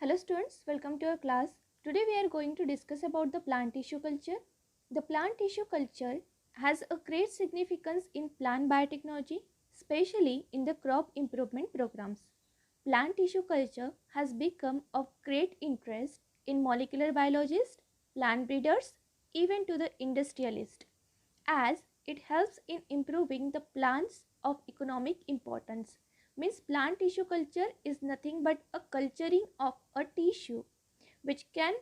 Hello students, welcome to our class. Today we are going to discuss about the plant tissue culture. The plant tissue culture has a great significance in plant biotechnology, especially in the crop improvement programs. Plant tissue culture has become of great interest in molecular biologists, plant breeders, even to the industrialists, as it helps in improving the plants of economic importance. Means plant tissue culture is nothing but a culturing of a tissue which can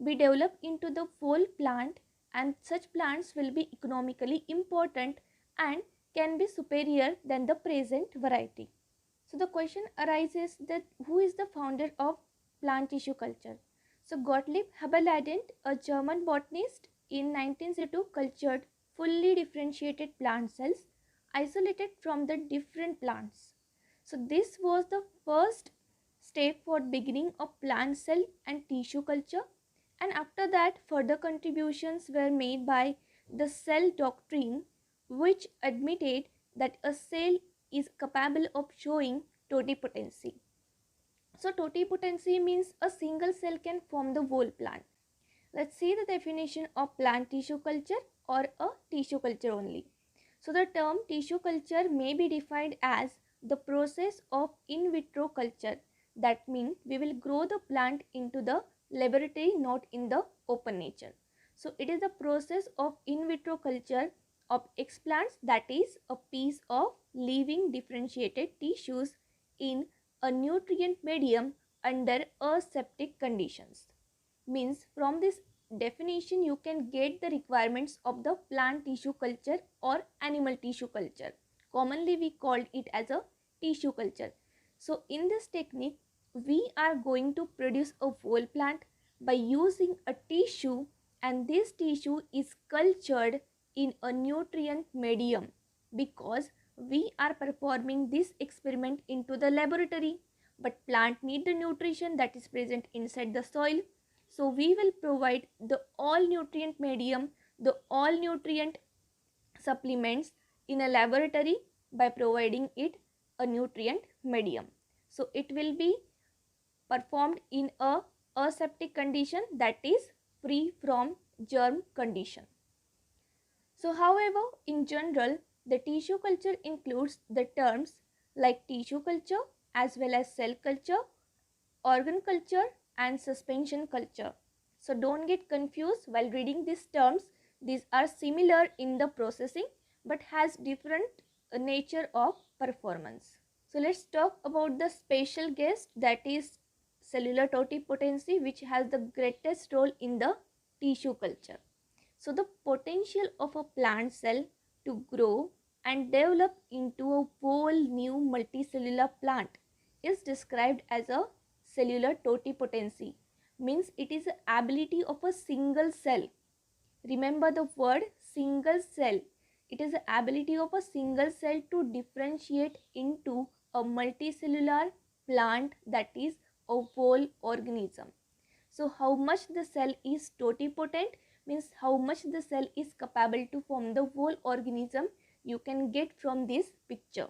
be developed into the whole plant, and such plants will be economically important and can be superior than the present variety. So the question arises that who is the founder of plant tissue culture? So Gottlieb Haberlandt, a German botanist, in 1902 cultured fully differentiated plant cells isolated from the different plants. So this was the first step for beginning of plant cell and tissue culture, and after that further contributions were made by the cell doctrine, which admitted that a cell is capable of showing totipotency. So totipotency means a single cell can form the whole plant. Let's see the definition of plant tissue culture or a tissue culture only. So the term tissue culture may be defined as the process of in vitro culture. That means we will grow the plant into the laboratory, not in the open nature. So it is the process of in vitro culture of explants, that is a piece of living differentiated tissues in a nutrient medium under aseptic conditions. Means from this definition you can get the requirements of the plant tissue culture or animal tissue culture. Commonly we called it as a tissue culture. So in this technique we are going to produce a whole plant by using a tissue, and this tissue is cultured in a nutrient medium because we are performing this experiment into the laboratory, but plant need the nutrition that is present inside the soil. So we will provide the all nutrient medium, the all nutrient supplements in a laboratory by providing it a nutrient medium. So it will be performed in a aseptic condition, that is free from germ condition. So however, in general, the tissue culture includes the terms like tissue culture as well as cell culture, organ culture and suspension culture. So don't get confused while reading these terms. These are similar in the processing but has different nature of performance. So let's talk about the special guest, that is cellular totipotency, which has the greatest role in the tissue culture. So the potential of a plant cell to grow and develop into a whole new multicellular plant is described as a cellular totipotency. Means it is the ability of a single cell. Remember the word single cell. It is the ability of a single cell to differentiate into a multicellular plant, that is a whole organism. So how much the cell is totipotent means how much the cell is capable to form the whole organism, you can get from this picture.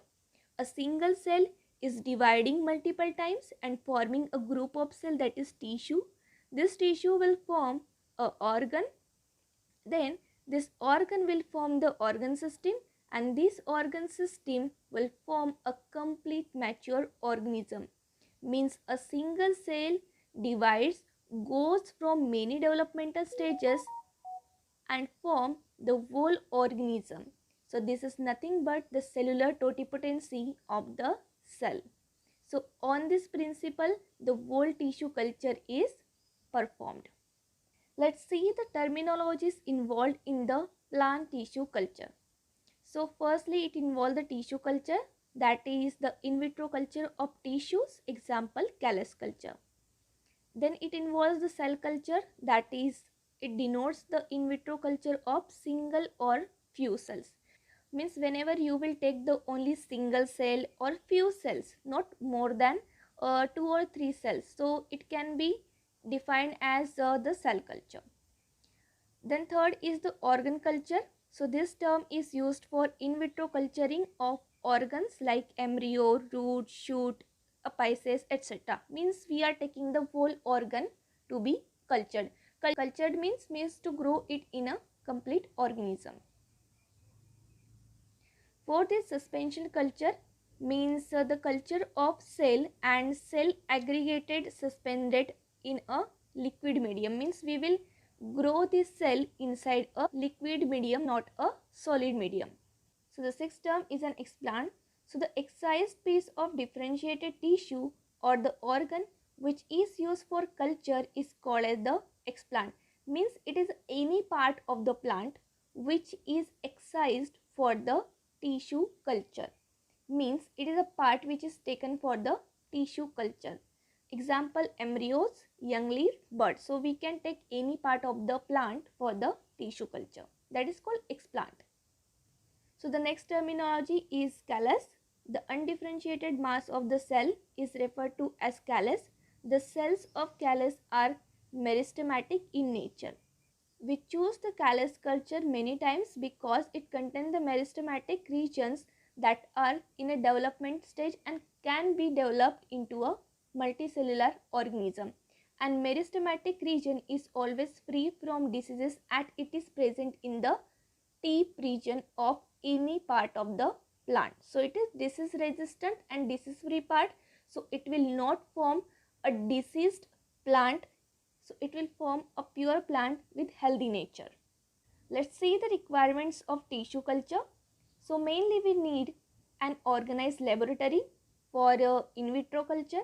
A single cell is dividing multiple times and forming a group of cell, that is tissue. This tissue will form a organ, then this organ will form the organ system, and this organ system will form a complete mature organism. Means a single cell divides, goes from many developmental stages and form the whole organism. So this is nothing but the cellular totipotency of the cell. So on this principle the whole tissue culture is performed. Let's see the terminologies involved in the plant tissue culture. So firstly it involves the tissue culture, that is the in vitro culture of tissues, example callus culture. Then it involves the cell culture, that is it denotes the in vitro culture of single or few cells. Means whenever you will take the only single cell or few cells, not more than 2 or 3 cells, so it can be defined as the cell culture. Then third is the organ culture. So this term is used for in vitro culturing of organs like embryo, root, shoot, apices, etc. Means we are taking the whole organ to be cultured. Cultured means to grow it in a complete organism. Fourth is suspension culture, means the culture of cell and cell aggregated suspended in a liquid medium, means we will grow this cell inside a liquid medium, not a solid medium. So the sixth term is an explant. So the excised piece of differentiated tissue or the organ which is used for culture is called as the explant. Means it is any part of the plant which is excised for the tissue culture. Means it is a part which is taken for the tissue culture. Example, embryos, young leaf, birds. So we can take any part of the plant for the tissue culture. That is called explant. So the next terminology is callus. The undifferentiated mass of the cell is referred to as callus. The cells of callus are meristematic in nature. We choose the callus culture many times because it contains the meristematic regions that are in a development stage and can be developed into a multicellular organism. And meristematic region is always free from diseases as it is present in the tip region of any part of the plant. So it is disease resistant and disease free part. So it will not form a diseased plant. So it will form a pure plant with healthy nature. Let's see the requirements of tissue culture. So mainly we need an organized laboratory for in vitro culture.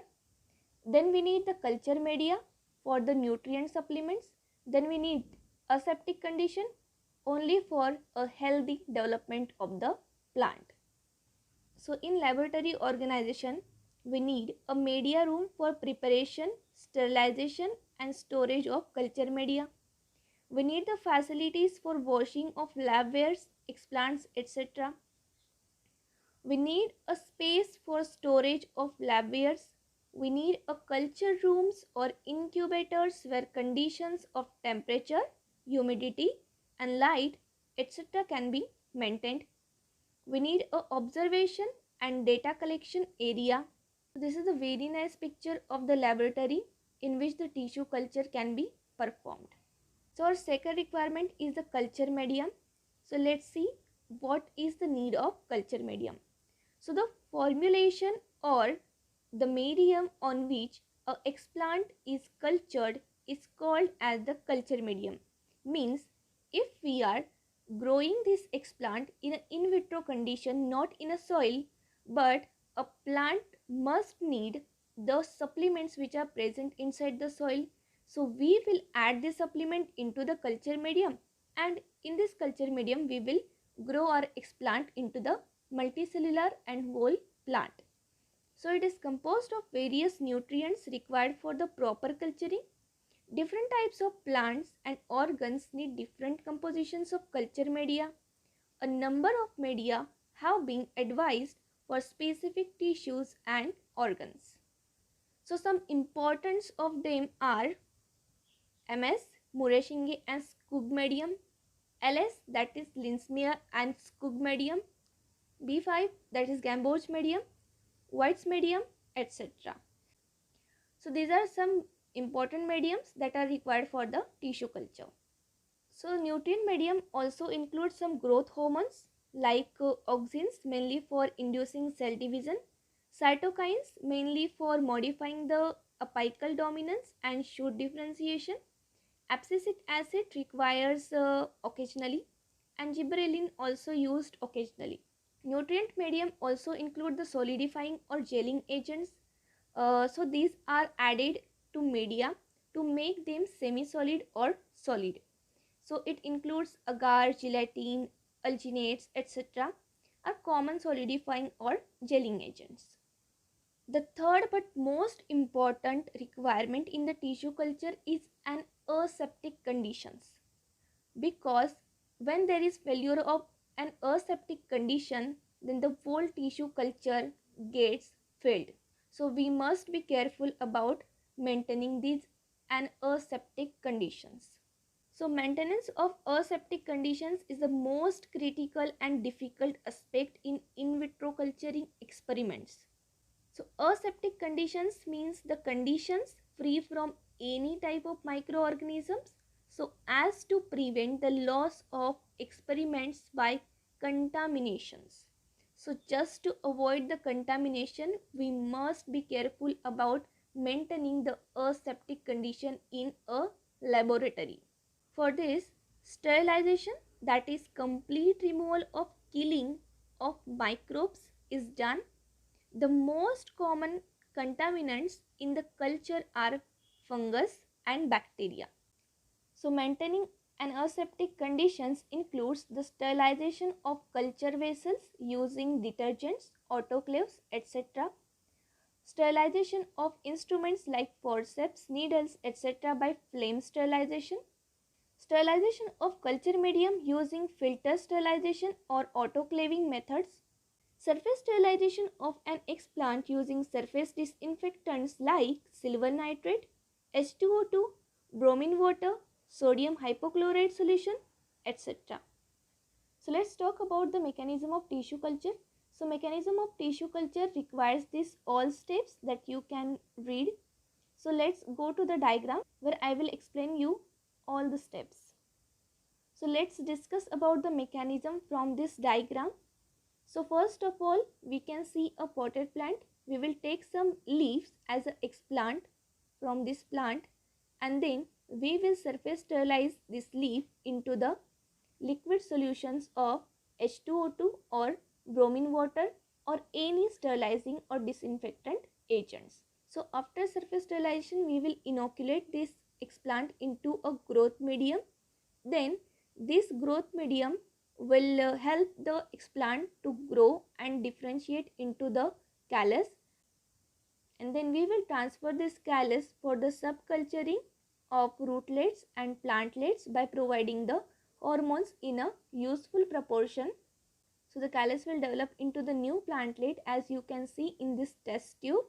Then we need the culture media for the nutrient supplements. Then we need aseptic condition only for a healthy development of the plant. So in laboratory organization, we need a media room for preparation, sterilization and storage of culture media. We need the facilities for washing of labwares, explants, etc. We need a space for storage of labwares. We need a culture rooms or incubators where conditions of temperature, humidity and light etc. can be maintained. We need a observation and data collection area. This is a very nice picture of the laboratory in which the tissue culture can be performed. So our second requirement is the culture medium. So let's see what is the need of culture medium. So the formulation or the medium on which a explant is cultured is called as the culture medium. Means if we are growing this explant in an in vitro condition, not in a soil, but a plant must need the supplements which are present inside the soil. So we will add the supplement into the culture medium, and in this culture medium we will grow our explant into the multicellular and whole plant. So it is composed of various nutrients required for the proper culturing. Different types of plants and organs need different compositions of culture media. A number of media have been advised for specific tissues and organs. So some importance of them are MS, Mureshinge and Skug medium, LS that is Linsmeer and Skug medium, B5 that is Gamboge medium, White's medium, etc. So these are some important mediums that are required for the tissue culture. So nutrient medium also includes some growth hormones like auxins mainly for inducing cell division, cytokines mainly for modifying the apical dominance and shoot differentiation, abscisic acid requires occasionally, and gibberellin also used occasionally. Nutrient medium also include the solidifying or gelling agents. So these are added to media to make them semi-solid or solid. So it includes agar, gelatin, alginates, etc. are common solidifying or gelling agents. The third but most important requirement in the tissue culture is an aseptic conditions, because when there is failure of an aseptic condition, then the whole tissue culture gets failed. So we must be careful about maintaining these aseptic conditions. So maintenance of aseptic conditions is the most critical and difficult aspect in vitro culturing experiments. So aseptic conditions means the conditions free from any type of microorganisms, so as to prevent the loss of experiments by contaminations. So just to avoid the contamination, we must be careful about maintaining the aseptic condition in a laboratory. For this, sterilization, that is complete removal of killing of microbes, is done. The most common contaminants in the culture are fungus and bacteria. So maintaining an aseptic conditions includes the sterilization of culture vessels using detergents, autoclaves, etc. Sterilization of instruments like forceps, needles, etc. by flame sterilization. Sterilization of culture medium using filter sterilization or autoclaving methods. Surface sterilization of an explant using surface disinfectants like silver nitrate, H2O2, bromine water, sodium hypochlorite solution, etc. So let's talk about the mechanism of tissue culture. So mechanism of tissue culture requires these all steps that you can read. So let's go to the diagram where I will explain you all the steps. So let's discuss about the mechanism from this diagram. So first of all, we can see a potted plant. We will take some leaves as an explant from this plant, and then we will surface sterilize this leaf into the liquid solutions of H2O2 or bromine water or any sterilizing or disinfectant agents. So after surface sterilization, we will inoculate this explant into a growth medium. Then this growth medium will help the explant to grow and differentiate into the callus, and then we will transfer this callus for the subculturing of rootlets and plantlets by providing the hormones in a useful proportion. So the callus will develop into the new plantlet as you can see in this test tube.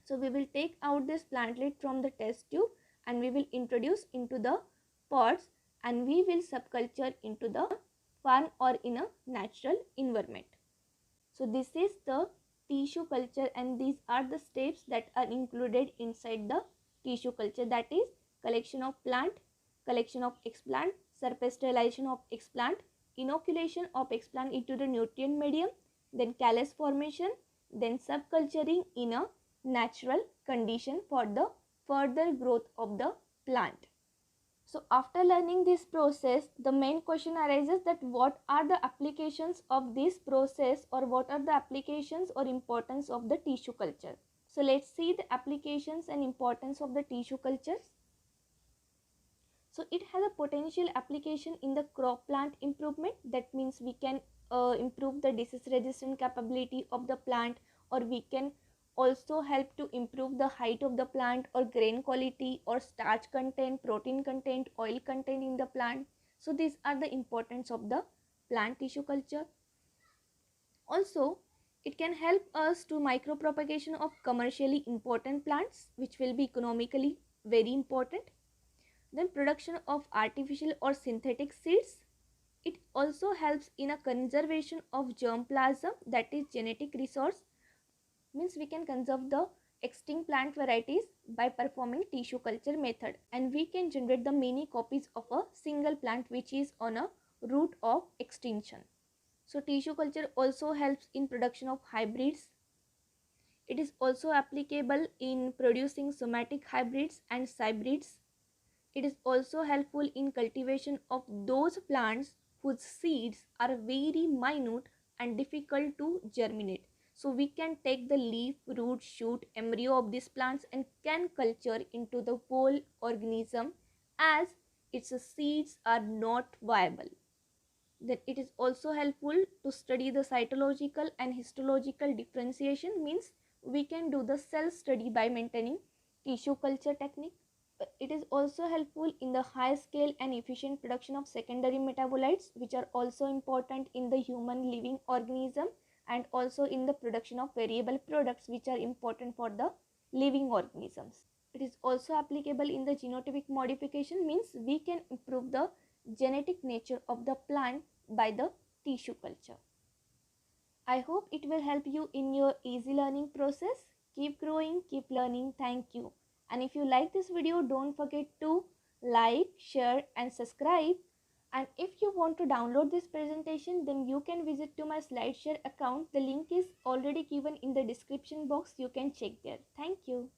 So we will take out this plantlet from the test tube and we will introduce into the pots, and we will subculture into the farm or in a natural environment. So this is the tissue culture, and these are the steps that are included inside the tissue culture, that is collection of plant, collection of explant, surface sterilization of explant, inoculation of explant into the nutrient medium, then callus formation, then subculturing in a natural condition for the further growth of the plant. So after learning this process, the main question arises that what are the applications of this process, or what are the applications or importance of the tissue culture. So let's see the applications and importance of the tissue cultures. So it has a potential application in the crop plant improvement. That means we can improve the disease resistant capability of the plant, or we can also help to improve the height of the plant or grain quality or starch content, protein content, oil content in the plant. So these are the importance of the plant tissue culture. Also, it can help us to micropropagation of commercially important plants, which will be economically very important. Then production of artificial or synthetic seeds. It also helps in a conservation of germplasm, that is genetic resource. Means we can conserve the extinct plant varieties by performing tissue culture method, and we can generate the many copies of a single plant which is on a route of extinction. So tissue culture also helps in production of hybrids. It is also applicable in producing somatic hybrids and hybrids. It is also helpful in cultivation of those plants whose seeds are very minute and difficult to germinate. So we can take the leaf, root, shoot, embryo of these plants and can culture into the whole organism as its seeds are not viable. Then it is also helpful to study the cytological and histological differentiation, means we can do the cell study by maintaining tissue culture technique. It is also helpful in the high scale and efficient production of secondary metabolites, which are also important in the human living organism, and also in the production of variable products which are important for the living organisms. It is also applicable in the genotypic modification, means we can improve the genetic nature of the plant by the tissue culture. I hope it will help you in your easy learning process. Keep growing, keep learning. Thank you. And if you like this video, don't forget to like, share and subscribe. And if you want to download this presentation, then you can visit to my SlideShare account. The link is already given in the description box. You can check there. Thank you.